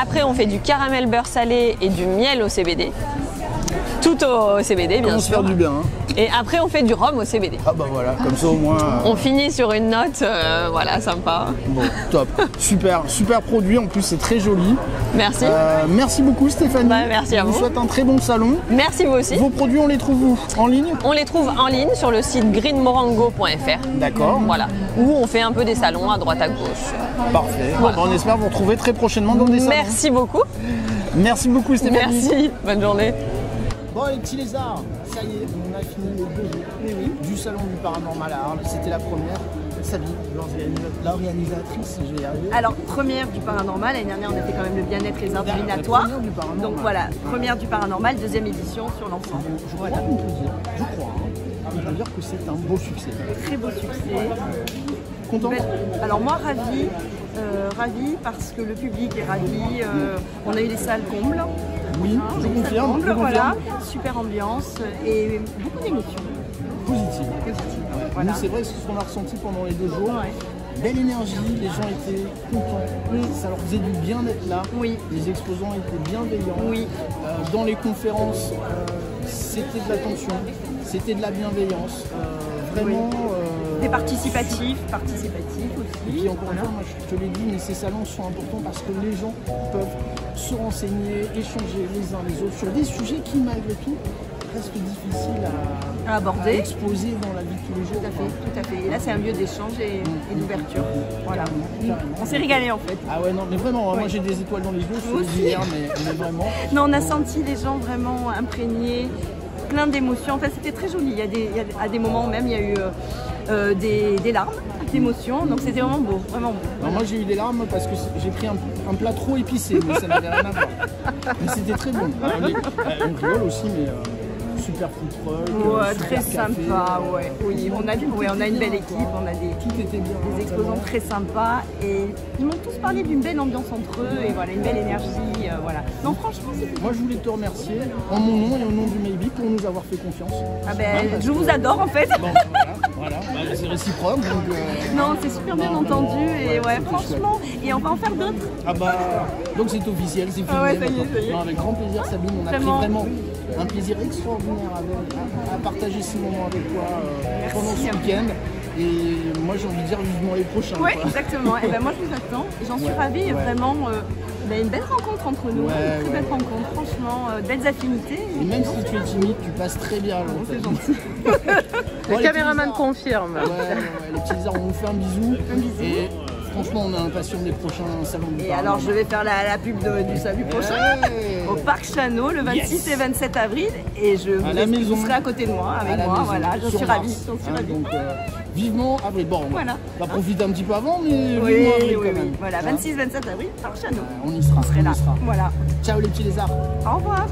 Après, on fait du caramel beurre salé et du miel au CBD. Tout au CBD, bien sûr. Se faire du bien. Et après, on fait du rhum au CBD. Ah bah voilà, comme ça au moins... On finit sur une note, voilà, sympa. Bon, top. Super produit, en plus c'est très joli. Merci. Merci beaucoup Stéphanie. Merci à vous. Je vous souhaite un très bon salon. Merci vous aussi. Vos produits, on les trouve où? En ligne? On les trouve en ligne sur le site greenmorango.fr. D'accord. Voilà. Où on fait un peu des salons à droite à gauche. Parfait. Voilà. On espère vous retrouver très prochainement dans des salons. Merci beaucoup. Merci beaucoup Stéphanie. Merci. Bonne journée. Bon les petits lézards, ça y est, on a fini les 2 jours du salon du paranormal à Arles. C'était la première. Sabine, l'organisatrice, je vais y arriver. Alors, première du paranormal, l'année dernière on a fait quand même le bien-être et les arts divinatoires. Donc voilà, première du paranormal, 2e édition sur l'ensemble. Je crois qu'on peut dire que c'est un beau succès. Très beau succès. Content? Alors moi ravi parce que le public est ravi, on a eu des salles combles. Oui, je confirme. Voilà, super ambiance et beaucoup d'émotions. Positives. Voilà. Nous, c'est vrai, c'est ce qu'on a ressenti pendant les 2 jours. belle énergie, les gens étaient contents, ça leur faisait du bien d'être là, les exposants étaient bienveillants, dans les conférences c'était de l'attention, c'était de la bienveillance, vraiment... Des participatifs aussi. Et puis encore une fois, moi je te l'ai dit, mais ces salons sont importants parce que les gens peuvent se renseigner, échanger les uns les autres sur des sujets qui malgré tout restent difficiles à aborder, à exposer dans la vie de tous les jours. Tout à fait. Et là c'est un lieu d'échange et d'ouverture. Voilà. On s'est régalé en fait. Ah ouais non mais vraiment, moi j'ai des étoiles dans les yeux, je suis hier, mais vraiment. Non, on a senti les gens vraiment imprégnés, plein d'émotions. Enfin c'était très joli. À des moments même il y a eu des larmes d'émotion, donc c'était vraiment beau, vraiment beau. Alors moi j'ai eu des larmes parce que j'ai pris un plat trop épicé, mais ça n'avait rien à voir. Mais c'était très bon. On rigole aussi, mais super food truck, très sympa, Oui, on a une belle équipe, on a des exposants très sympas et ils m'ont tous parlé d'une belle ambiance entre eux et voilà, une belle énergie, voilà. Non franchement c'était... Moi je voulais te remercier en mon nom et au nom du Maybe pour nous avoir fait confiance. Ah ben je vous adore en fait. Bon, voilà. C'est réciproque donc... Non c'est super bien entendu et ouais franchement, et on va en faire d'autres. Ah bah donc c'est officiel, c'est fini. Ah ouais, ça y est. Non, avec grand plaisir Sabine, on a pris vraiment un plaisir extraordinaire à partager ces moments avec toi pendant ce week-end. Et moi j'ai envie de dire vivement les prochains. Oui, exactement. Et ben moi je vous attends. J'en suis ravie. Vraiment, une belle rencontre entre nous. Une très belle rencontre. Franchement, belles affinités. Et même si tu es timide, tu passes très bien. C'est gentil. Le caméraman confirme. Les petits lézards, on vous fait un bisou. Et franchement, on est impatients des prochains salons. Et alors, je vais faire la pub du salut prochain au Parc Chano le 26 et 27 avril. Et vous serez à côté de moi, avec moi. Voilà, je suis ravie. Donc, vivement avril. Bon, voilà. On va profiter un petit peu avant, mais vivement avril quand même. Voilà, 26-27 avril, Parc Chano. On y sera. On serait là. Voilà. Ciao les petits lézards. Au revoir.